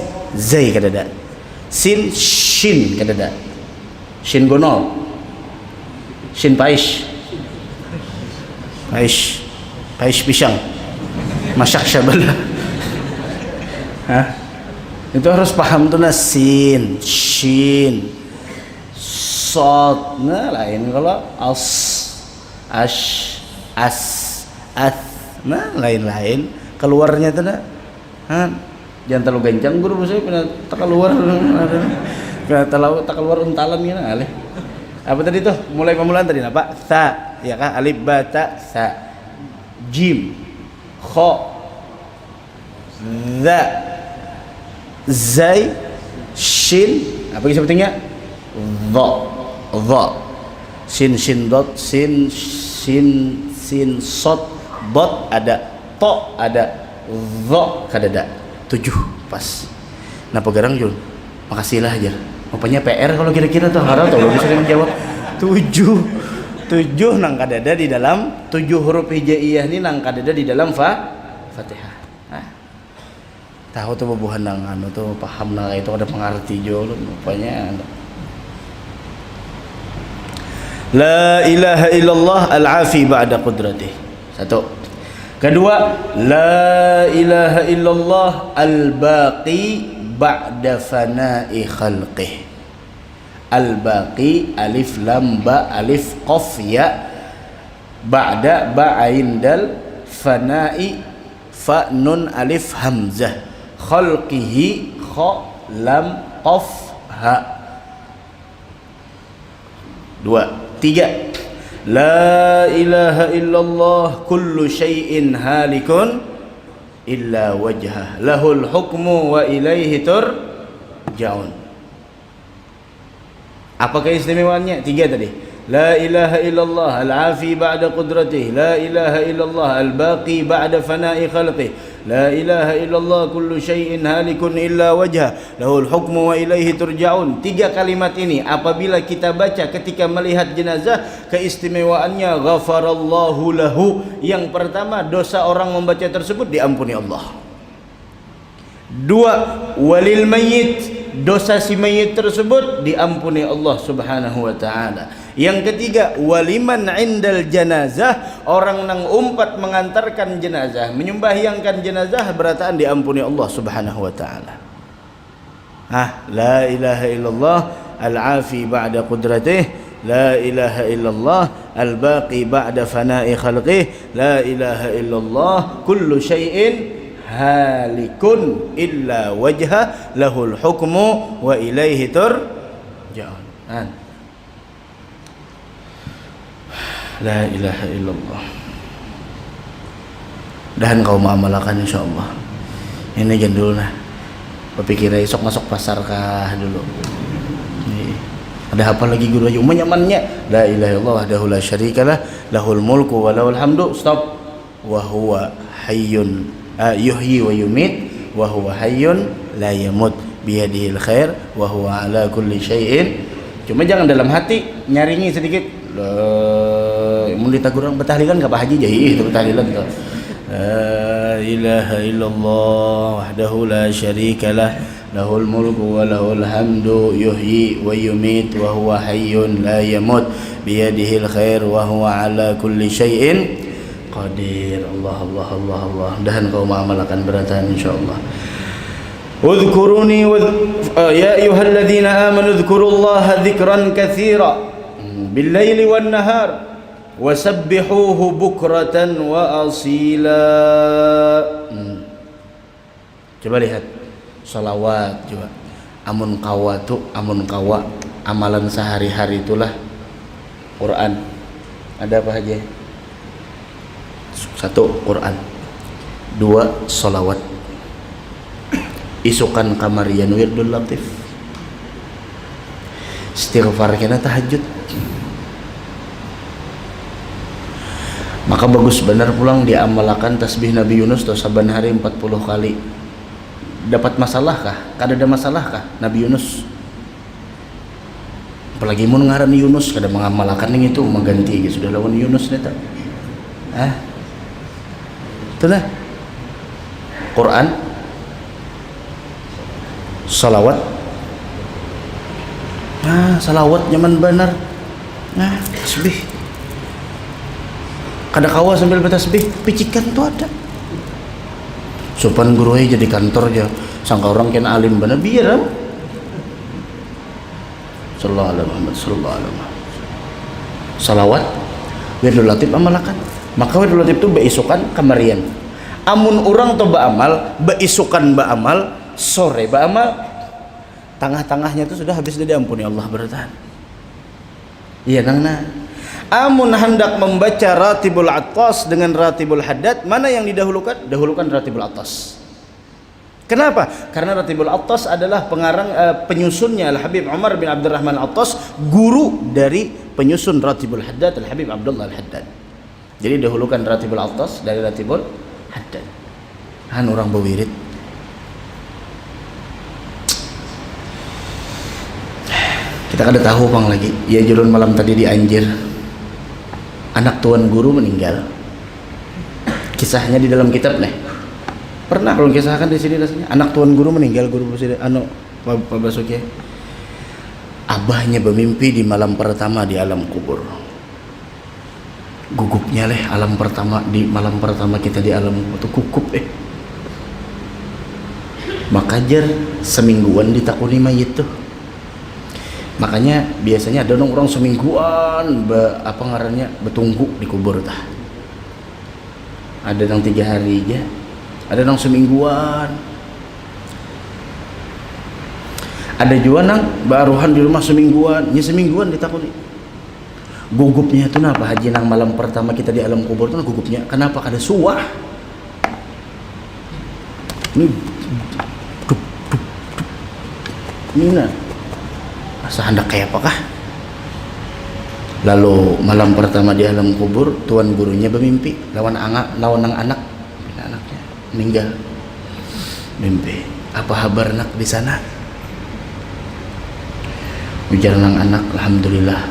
kada sin shin kada shin gonol shin paish pisang masak syabala hah itu harus paham tuh nah sin shin sod nah lain kalau as nah lain keluarnya tuh nah jangan terlalu gancang guru saya pernah tak keluar tak keluar untalan gitu alih apa tadi tuh mulai pemulaan tadi apa sa ya kah alif bata sa jim kho za zai shin apa yang sepertinya dha shin dot sin sod dot ada to ada dha kada 7 pas nah pegarang Jul makasihlah aja rupanya PR kalau kira-kira tuh harap tuh bisa menjawab 7 nang kadada di dalam 7 huruf hijaiyah ini nang kadada di dalam Fatihah tahu tuh bubuhan nang anu tuh paham nang itu ada pengerti Jul rupanya la ilaha illallah al-afi ba'da qudratih satu kedua la ilaha illallah al-baqi ba'da fana'i khalqih al-baqi alif lam ba alif qaf ya ba'da ba ain dal fana'i fa nun alif hamzah khalqihi kha lam qaf ha 2 3 la ilaha illallah kullu syai'in halikun illa wajhah lahul hukmu wa ilaihi turja'un. Apa keistimewaannya? 3 tadi. لا إله إلا الله العافي بعد قدرته لا إله إلا الله الباقي بعد فناء خلقه لا إله إلا الله كل شيء هالك إلا وجهه له الحكم وإليه ترجعون. 3 kalimat ini apabila kita baca ketika melihat jenazah, keistimewaannya ghafarallahu lahu. Yang pertama, dosa orang membaca tersebut diampuni Allah. 2, walil mayyit, dosa si mayit tersebut diampuni Allah Subhanahu wa taala. Yang ketiga, waliman indal janazah, orang nang umpat mengantarkan jenazah, menyembahyangkan jenazah, berataan diampuni Allah Subhanahu wa taala. La ilaha illallah al-afi ba'da qudratih, la ilaha illallah al-baqi ba'da fana'i khalqih, la ilaha illallah kullu syai'in halikun illa wajha lahul hukmu wa ilaihi turja'un. La ilaha illallah. Dan kau mengamalkan insyaallah. Ini jangan dulu nah. Berpikir esok masuk pasar kah dulu. Ada apa lagi guru aja nyamannya. La ilaha illallah wahdahu la syarikalah lahul mulku wa lahul hamdu. Stop. Wa huwa hayyun yuhyi wa yumit wa huwa hayyun la yamut biyadihil khair wa huwa ala kulli syai'in. Cuma jangan dalam hati nyaringi sedikit. Mun ditagurang betahlilan enggak Pak Haji jadi itu betahlilan itu. La ilaha illallah wahdahu la syarikalah lahul mulku wa lahul hamdu yuhyi wa yumit wa huwa hayyun la yamut biyadihil khair wa huwa ala kulli syai'in qadir. Allah. Dan kau mengamalkan beratan insyaallah. Udhkuruni ya ayyuhalladzina amanu udhkurullaha dzikran katsira bil-laili wan-nahar wasabbihuhu bukratan wa asila. Coba lihat salawat juga. Amun kawa amalan sehari-hari itulah Quran. Ada apa aja? 1 Quran, 2 salawat, isukan kamarian wirdul latif, istighfar kena tahajud. Maka bagus benar pulang diamalkan tasbih Nabi Yunus atau saban hari 40 kali. Dapat masalah kah? Kada ada masalah kah Nabi Yunus? Apalagi mun ngaran Yunus kada mengamalkan yang itu mengganti sudah lawan Yunus neta. Itulah Quran, salawat. Salawat nyaman benar. Tasbih. Kada kawa sambil bertasbih, picikan tuh ada. Sopan guru jadi kantor aja, sangka orang kena alim benar biar. Sallallahu alaihi Muhammad sallallahu alaihi wasallam. Salawat, wirdul latif amalakan. Maka wirdul latif itu beisukan kamarian. Amun orang to baamal, beisukan baamal, sore baamal, tengah-tengahnya itu sudah habis diampuni Allah bertahan. Iya nangna. Amun hendak membaca Ratibul Attas dengan Ratibul Haddad, mana yang didahulukan? Dahulukan Ratibul Attas. Kenapa? Karena Ratibul Attas adalah pengarang penyusunnya Al-Habib Umar bin Abdurrahman Attas, guru dari penyusun Ratibul Haddad Al-Habib Abdullah Al-Haddad. Jadi dahulukan Ratibul Attas dari Ratibul Haddad. Orang berwirid. Kita kada tahu pang lagi. Ya jurun malam tadi di Anjir. Anak tuan guru meninggal. Kisahnya di dalam kitab nih. Pernah kalau kisahkan di sini rasanya. Anak tuan guru meninggal, guru presiden Pak Basuki. Abahnya bermimpi di malam pertama di alam kubur. Gugupnya alam pertama di malam pertama kita di alam kubur itu gugup Maka jar semingguan ditakuni mayit tuh. Makanya biasanya ada orang semingguan apa ngarannya betunggu di kubur tah. Ada yang 3 hari aja, ada yang semingguan. Ada juga nang baruhan di rumah semingguan, semingguan ditakuni. Gugupnya itu kenapa haji nang malam pertama kita di alam kubur itu gugupnya kenapa kada suah? Ini asa hendak kayak apakah? Lalu malam pertama di alam kubur, tuan gurunya bermimpi lawan anak anaknya meninggal. Mimpi, apa kabar nak di sana? Ujar nang anak, alhamdulillah.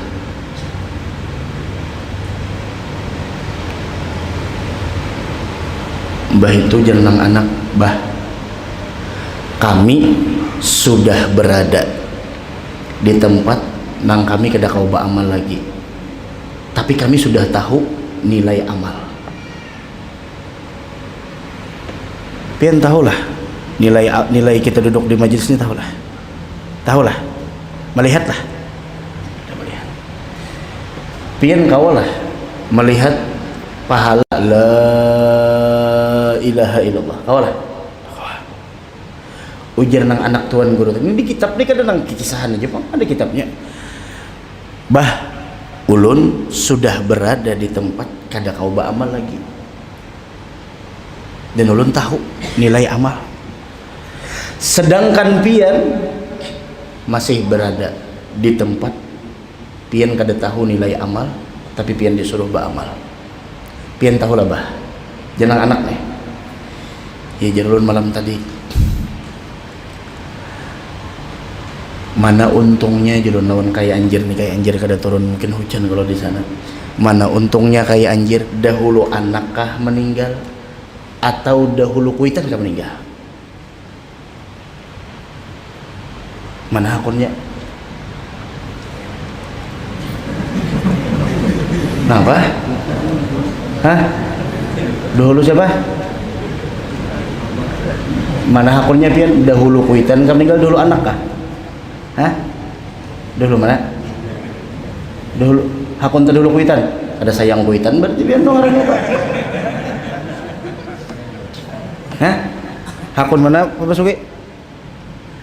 Bah itu ujar nang anak, bah kami sudah berada di tempat nang kami kada kau beramal lagi, tapi kami sudah tahu nilai amal. Pian tahulah nilai kita duduk di majelis ini, tahulah, melihatlah, melihat. Pian kaulah melihat pahala la ilaha illallah, kaulah. Ujar nang anak tuan guru ini di kitab ini kadang nang kisahan aja bang, ada kitabnya. Bah ulun sudah berada di tempat kada kau beramal lagi, dan ulun tahu nilai amal. Sedangkan pian masih berada di tempat pian kada tahu nilai amal, tapi pian disuruh beramal. Pian tahulah bah, jangan anak nih. Ya jadi ulun malam tadi, mana untungnya julun lawan kayak anjir nih, kayak anjir kada turun mungkin hujan kalau di sana. Mana untungnya kayak anjir, dahulu anakkah meninggal atau dahulu kuitan kah meninggal? Mana akunnya? Kenapa? Hah? Dahulu siapa? Mana akunnya pian? Dahulu kuitan kah meninggal, dahulu anak kah? Hah? Dulu mana? Dulu hakun terdulu kuitan. Ada sayang kuitan berarti biar dong orangnya Pak. Hah? Hakun mana Pak Suki?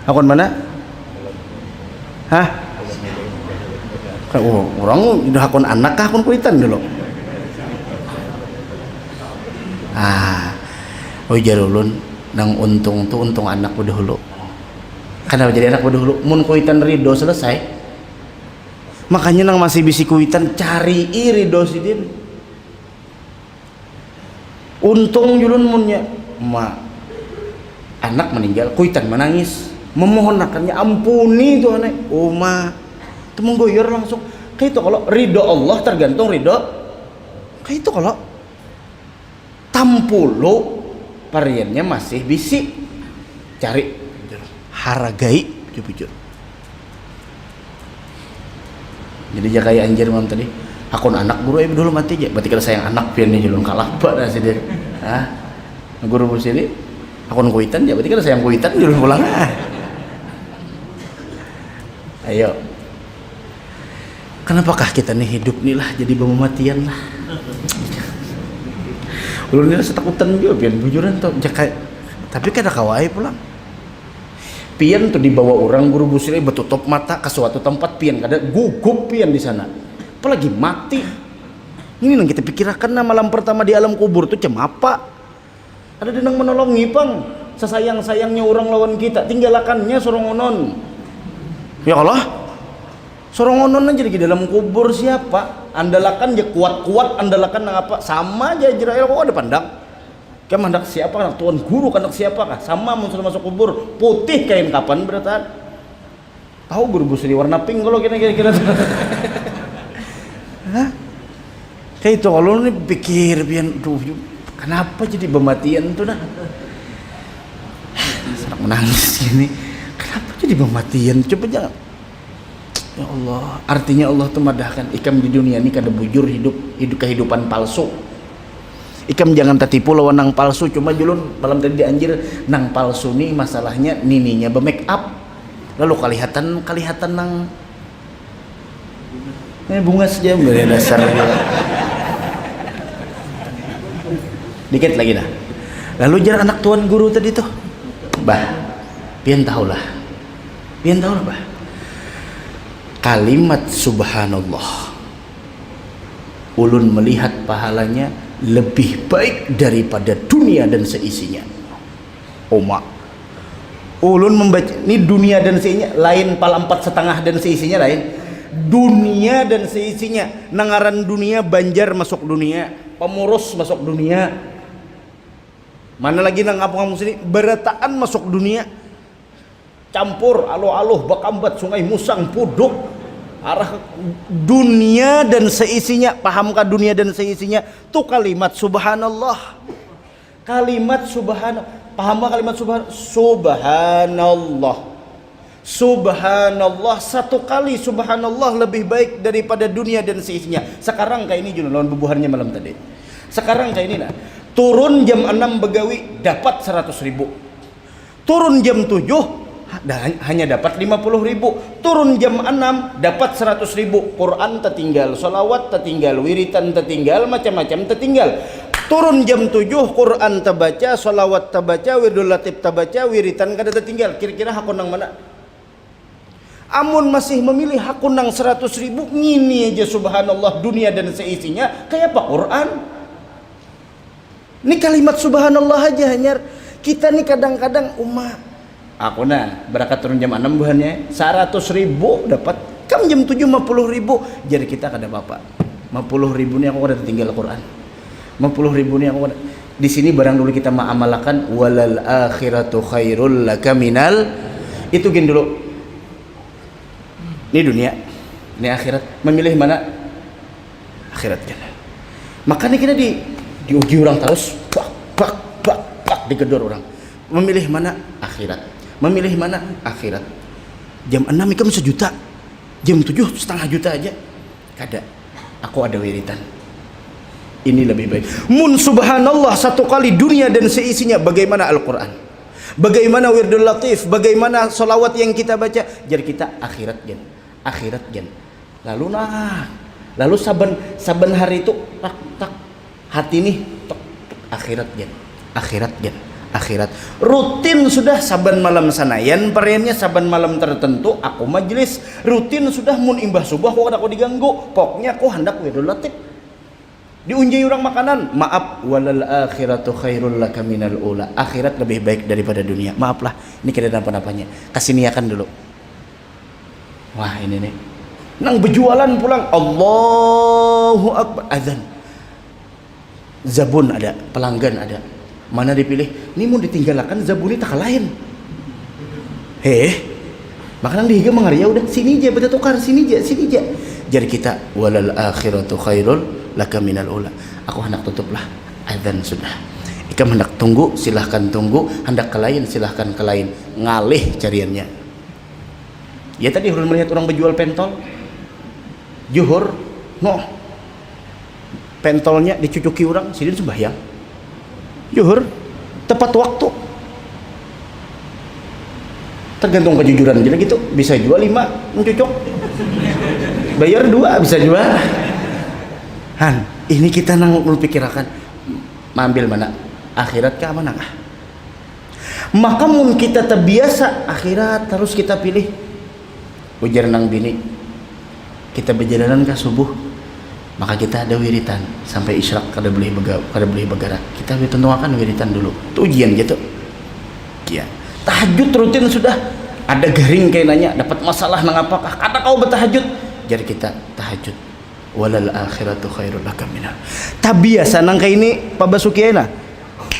Hakun mana? Hah? Oh, orang udah hakun anak kah hakun kuitan dulu? Ujar ulun nang untung tuh untung anak dahulu. Karena jadi anak dahulu mun kuitan ridho selesai, makanya nang masih bisi kuitan cari ridho sidin. Untung julun munnya anak meninggal kuitan menangis memohon akannya ampuni tuh anak itu menggoyor langsung. Kayak itu kalau ridho Allah tergantung ridho, kayak itu kalau tampulu pariannya masih bisi cari haragai jujur. Jadi jaga kayak anjir mam tadi akun anak guru ibu dulu mati aja berarti kalau sayang anak pian nih julun kalah pak nasi dia guru bersini akun kuitan ya berarti kalau sayang kuitan julun pulang ayo kenapakah kita nih hidup nih lah jadi pematian lah ulun ini setakutan juga pian bujuran tuh jaga tapi kada kawai pulang pian tuh dibawa orang guru busiri bertutup mata ke suatu tempat pian kada gugup pian di sana apalagi mati ini yang kita pikirkan malam pertama di alam kubur tuh cemapa ada denang menolongi pang sesayang-sayangnya orang lawan kita tinggalakannya sorongonon ya Allah sorongonon aja di dalam kubur siapa andalakan ya kuat-kuat andalakan apa sama aja Israel kok ada pandang kayak mandak siapa tuan guru kandak siapa kah sama muncul masuk kubur putih kain kapan beratan tahu guru busri warna pink kalau kira-kira hah kayak itu kalau ini pikir pian duh kenapa jadi pematian tuh nah senang menangis gini kenapa jadi pematian coba jangan ya Allah artinya Allah tuh madahkan ikam di dunia ini kada bujur hidup kehidupan palsu. Ikam jangan tertipu lawan nang palsu cuma julun malam tadi dianjir nang palsu nih masalahnya nininya be-make up lalu kelihatan nang bunga saja dasar gitu. Dikit lagi dah lalu jar anak tuan guru tadi tuh bah pian tahulah bah kalimat subhanallah ulun melihat pahalanya lebih baik daripada dunia dan seisinya. Ulun membaca ini dunia dan seisinya lain pal 4,5 dan seisinya lain. dunia dan seisinya. Nangaran dunia, Banjar masuk dunia, Pemurus masuk dunia, mana lagi nang kampung-kampung sini Berataan masuk dunia, campur aloh-aloh Bakambat, Sungai Musang, Puduk, arah dunia dan seisinya. Pahamkah dunia dan seisinya? Tuh kalimat subhanallah, kalimat subhanallah. Pahamkah kalimat subhanallah? Subhanallah, satu kali subhanallah lebih baik daripada dunia dan seisinya. Sekarang kayak ini Jun, lawan bubuhannya malam tadi. Sekarang kayak ini nah, turun jam 6 begawi dapat 100.000, turun jam 7 hanya dapat 50.000, turun jam 6 dapat 100.000. Quran tertinggal, salawat tertinggal, wiritan tertinggal, macam-macam tertinggal. Turun jam 7 Quran terbaca, salawat terbaca, wirdul latif terbaca, wiritan kada tertinggal. Kira-kira hakun nang mana? Amun masih memilih hakun nang 100.000, ngini aja subhanallah dunia dan seisinya kayak apa Quran. Ini kalimat subhanallah aja hanyar. Kita nih kadang-kadang aku nah berangkat turun jam 6 buhannya 100.000 dapat, kam jam 7 50.000. Jadi kita kada apa-apa, 50.000 nih aku udah tinggal Quran, 50.000 nih aku udah. Di sini barang dulu kita mengamalkan walal akhiratu khairul laka minal, itu gini dulu. Ini dunia, ini akhirat. Memilih mana? Akhirat kan. Makanya kita diuji orang terus, digedor orang. Memilih mana? Akhirat. Memilih mana? Akhirat. Jam 6 ikam 1 juta, jam 7 setengah juta aja. Kada. Aku ada wiritan. Ini lebih baik. Mun subhanallah satu kali dunia dan seisinya. Bagaimana Al-Quran? Bagaimana wirdul latif? Bagaimana solawat yang kita baca? Jadi kita akhirat gen. Akhirat gen. Lalu saben hari itu tak hati nih tok, akhirat gen. Akhirat gen. Akhirat rutin sudah saban malam sanayan periannya saban malam tertentu aku majelis rutin sudah mun imbah subuh aku diganggu pokoknya aku hendak wirdul latif diunjai orang makanan. Maaf, walal akhiratu khairul laka minal ula. Akhirat lebih baik daripada dunia. Maaflah, ini kada apa-apanya. Kasih niakan dulu. Wah, ini nih. Nang berjualan pulang, Allahu Akbar, azan. Zabun ada, pelanggan ada. Mana dipilih? Ini mau ditinggalkan zabun ini tak lain. Makanan dihiga mengaria udah sini aja beta tukar sini aja. Jadi kita walal akhiratu khairul laka minal ula. Aku hendak tutuplah, azan sudah. Ikam hendak tunggu, silahkan tunggu. Hendak ke lain, silahkan ke lain. Ngalih cariannya. Ya tadi hurun melihat orang berjual pentol, juhur, pentolnya dicucuki orang, sidin sembahyang. Juhur, tepat waktu. Tergantung kejujuran jadi gitu. Bisa jual 5, mencucuk. Bayar 2, bisa jual. Han, ini kita nang pikirkan mambil mana? Akhirat kah mana kah? Maka mun kita terbiasa akhirat terus kita pilih. Ujar nang bini, kita berjalanan ke subuh, maka kita ada wiritan sampai isyak kada boleh bergerak. Kita tentukan wiritan dulu. Itu ujian gitu. Ya. Tahajud rutin sudah. Ada garing kayak nanya, dapat masalah nang apakah? Kata kau bertahajud. Jadi kita tahajud. Walal akhiratu khairul laka minal. Tabiasa nang kayak ini Pak Basuki enak.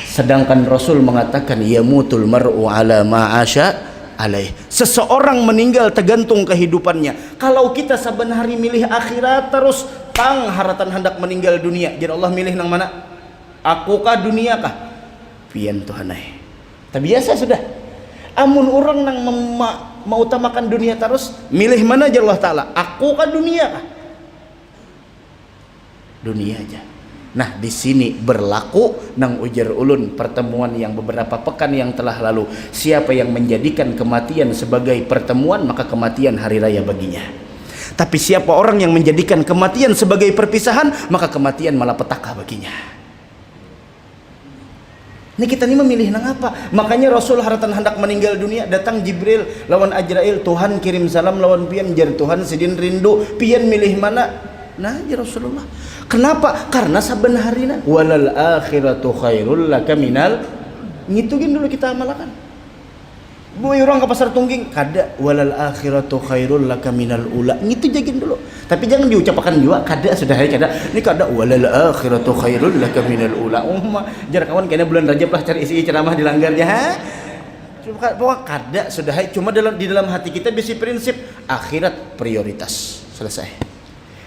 Sedangkan Rasul mengatakan yamutul mar'u ala ma'asya alaih. Seseorang meninggal tergantung kehidupannya. Kalau kita saban hari milih akhirat terus tang haratan hendak meninggal dunia. Jadi Allah milih nang mana? Aku kah dunia kah? Pian Tuhanai. Tabiasa sudah. Amun orang nang mau utamakan dunia terus milih mana aja Allah Ta'ala? Aku kah dunia kah? Dunia aja. Nah, di sini berlaku nang ujar ulun pertemuan yang beberapa pekan yang telah lalu. Siapa yang menjadikan kematian sebagai pertemuan, maka kematian hari raya baginya. Tapi siapa orang yang menjadikan kematian sebagai perpisahan, maka kematian malapetaka baginya. Ini kita ini memilih nang apa? Makanya Rasul haratan hendak meninggal dunia, datang Jibril lawan Ajrail, Tuhan kirim salam lawan pian jar Tuhan sidin rindu, pian milih mana? Nah, ya Rasulullah. Kenapa? Karena saben harina walal akhiratu khairul laka minal. Ngitungin dulu kita amalkan. Boy orang ke pasar tungging kada walal akhiratu khairul laka minal ula. Gitu jagin dulu. Tapi jangan diucapkan juga kada sudah hari kada. Ini kada walal akhiratu khairul laka minal ula. Jar kawan kena bulan Rajab lah cari isi ceramah dilanggarnya ha. Pokok kada sudah hari cuma di dalam hati kita bisi prinsip akhirat prioritas. Selesai.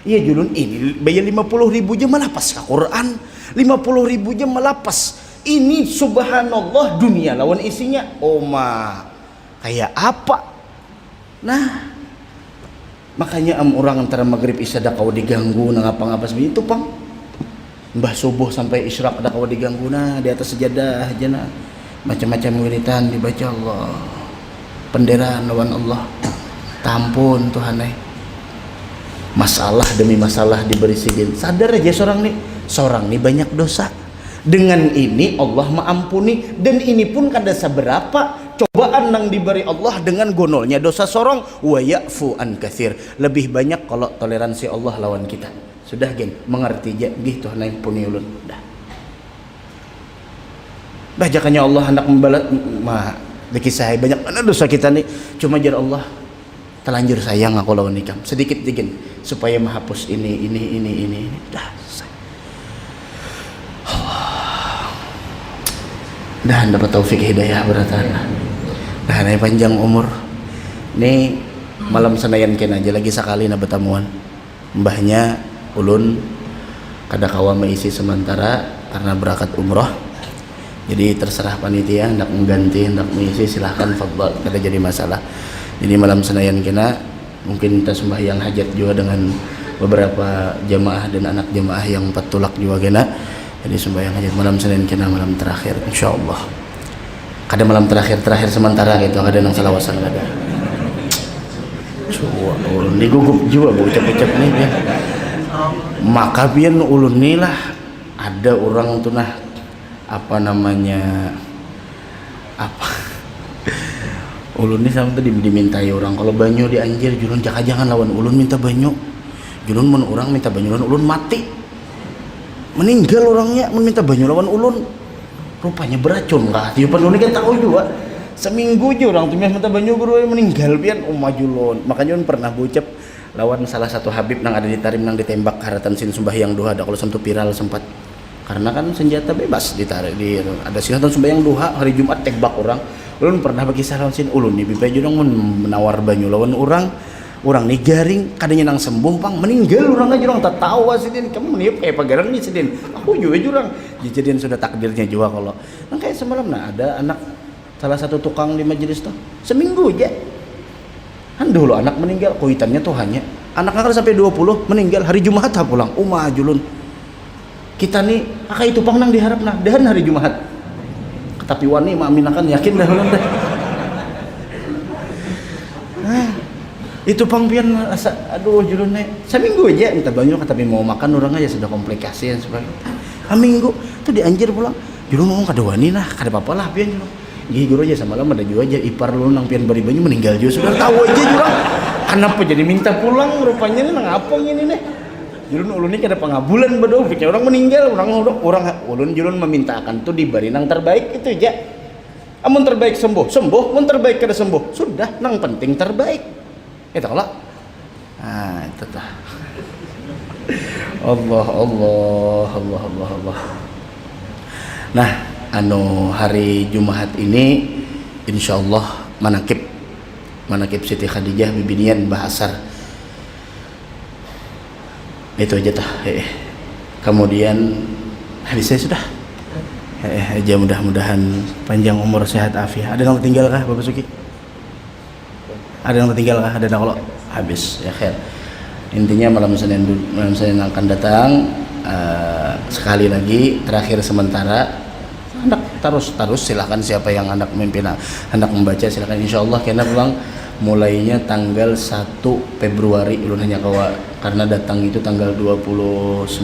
Iya julun ini bayar 50.000 aja malapas ke Quran. 50.000 aja malapas. Ini subhanallah dunia lawan isinya. Kayak apa? Nah, makanya orang antara maghrib isya dak kau diganggu nang apa-apa seperti itu pang. Mbah subuh sampai isyraq dak kau diganggu nah di atas sejadah aja nah. Macam-macam wiritan dibaca Allah. Penderaan lawan Allah. Tampun Tuhan masalah demi masalah diberi sigil. Sadar aja seorang nih banyak dosa. Dengan ini Allah mengampuni dan ini pun kada seberapa cobaan yang diberi Allah dengan gonolnya dosa sorong wa ya'fu an katsir. Lebih banyak kalau toleransi Allah lawan kita. Sudah geng, mengerti je gitu nah puni ulun. Dah. Bajakannya Allah hendak membalas dikisah banyak mana dosa kita nih. Cuma jar Allah telanjur sayang aku lawan nikam. Sedikit digin supaya menghapus ini. Dah. Dan dapat taufik hidayah beratana. Nah, panjang umur. Nih malam Senayan kena aja lagi sekali na bertamuan. Mbahnya ulun kada kawa meisi sementara karena berangkat umroh. Jadi terserah panitia hendak mengganti, hendak mengisi silahkan fadhal, kada jadi masalah. Jadi malam Senayan kena mungkin kita sembahyang hajat juga dengan beberapa jamaah dan anak jamaah yang patulak juga kena. Jadi sembahyang hajat malam Senin kena malam terakhir insyaallah. Kada malam terakhir sementara gitu, kada nang salawasan kada. Coba ulun ni gugup juga bu ucap-ucap nih ya. Maka pian ulun ni lah ada orang tuh nah apa ulun ni sama tuh dimintai orang kalau banyu dianjir julun jangan lawan ulun minta banyu. Julun mun orang minta banyu lawan ulun mati. Meninggal orangnya meminta banyu lawan ulun rupanya beracun kah tiupan ulun kan tahu juga seminggu aja orang tuh minta banyu guru meninggal pian majulun. Makanya ulun pernah bocap lawan salah satu habib nang ada di Tarim nang ditembak haratan sin sembahyang duha ada kalau sentuh viral sempat karena kan senjata bebas ditarik di ada sinatan sembahyang duha hari Jumat tembak orang. Ulun pernah bagi saran sin ulun nih bipa jurang menawar banyu lawan orang nih garing kadanya nang sembuh pang meninggal orang aja orang tak tahu sidin kamu meniup pagaran nih sidin aku juga jurang jadian sudah takdirnya juga kalau nang kayak semalam nah ada anak salah satu tukang di majelis tuh seminggu aja dulu anak meninggal kuitannya tuh hanya anak sampai 20 meninggal hari Jumat pulang julun kita nih kakak itu pang nang diharap nah dahan hari Jumat tapi wani maaminakan yakin dah ulun dah itu pangpian asa aduh julun seminggu aja minta banyu tapi mau makan orang aja sudah komplikasi dan sebagainya. Minggu tuh dianjir pulang julun ngomong kada wani nah kada apa-apa lah pian julun gih guru aja sama lama ada juga aja ipar lu nang pian bari banyu meninggal juga sudah tahu aja julun kenapa jadi minta pulang rupanya nih nang apong ini nih julun ulun ini kada pengabulan badoh pikir orang meninggal orang ulun julun memintakan tuh diberi nang terbaik itu aja amun terbaik sembuh mun terbaik kada sembuh sudah nang penting terbaik. Itu kalau itu tah Allah. Nah hari Jumat ini insyaallah manakib Siti Khadijah bibinian bahasar itu aja tah kemudian habis saya sudah aja mudah-mudahan panjang umur sehat afiat. Ada yang tertinggal kah Bapak Suki? Ada yang tertinggal kah? Ada kalau habis ya khair. Intinya malam Senin akan datang sekali lagi terakhir sementara hendak terus silahkan siapa yang hendak memimpin hendak membaca silahkan insyaallah karena pulang mulainya tanggal 1 Februari ulun hanya karena datang itu tanggal 29 2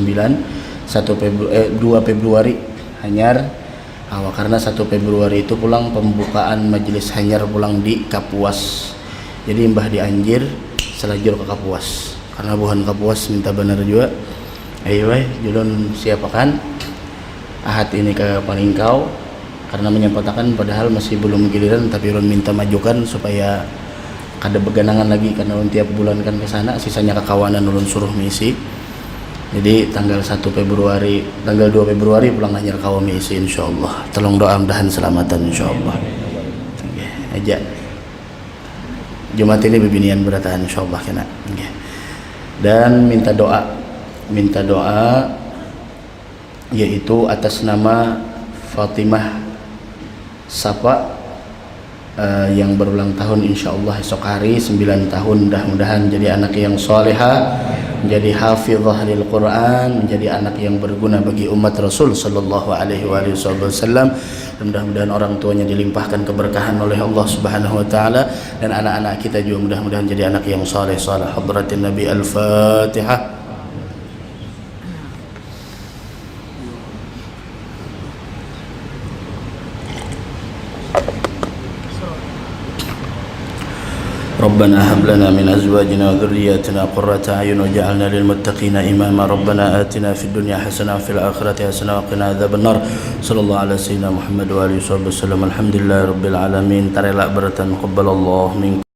Februari hanyar karena 1 Februari itu pulang pembukaan majelis hanyar pulang di Kapuas. Jadi mbah dianjir selajur ke Kapuas karena buhan Kapuas minta benar juga ayo julun siapakan ahad ini ke Paningkau karena menyempatakan padahal masih belum giliran, tapi ulun minta majukan supaya kada beganangan lagi karena ulun tiap bulan kan ke sana, sisanya kekawanan ulun suruh misi. Jadi tanggal 1 Februari, tanggal 2 Februari pulang anyar kawa misi insyaallah. Tolong doa mudahan selamatan insyaallah. Okay. Aja. Jumat ini bebinian berataan insyaallah kena. Okay. Dan minta doa yaitu atas nama Fatimah Safa yang berulang tahun insyaallah esok hari 9 tahun, mudah-mudahan jadi anak yang salehah, menjadi hafizah lil Quran, menjadi anak yang berguna bagi umat Rasul sallallahu alaihi wasallam. Mudah-mudahan orang tuanya dilimpahkan keberkahan oleh Allah Subhanahu wa taala, dan anak-anak kita juga mudah-mudahan jadi anak yang saleh. Hadratin Nabi, Al-Fatihah. ربنا هب لنا من أزواجنا وذرياتنا قرة أعين واجعلنا للمتقين إماما ربنا آتنا في الدنيا حسنة وفي الآخرة حسنة وقنا عذاب النار صلى الله على سيدنا محمد وآله وصحبه وسلم الحمد لله رب العالمين ترى لا برة قبل الله منكم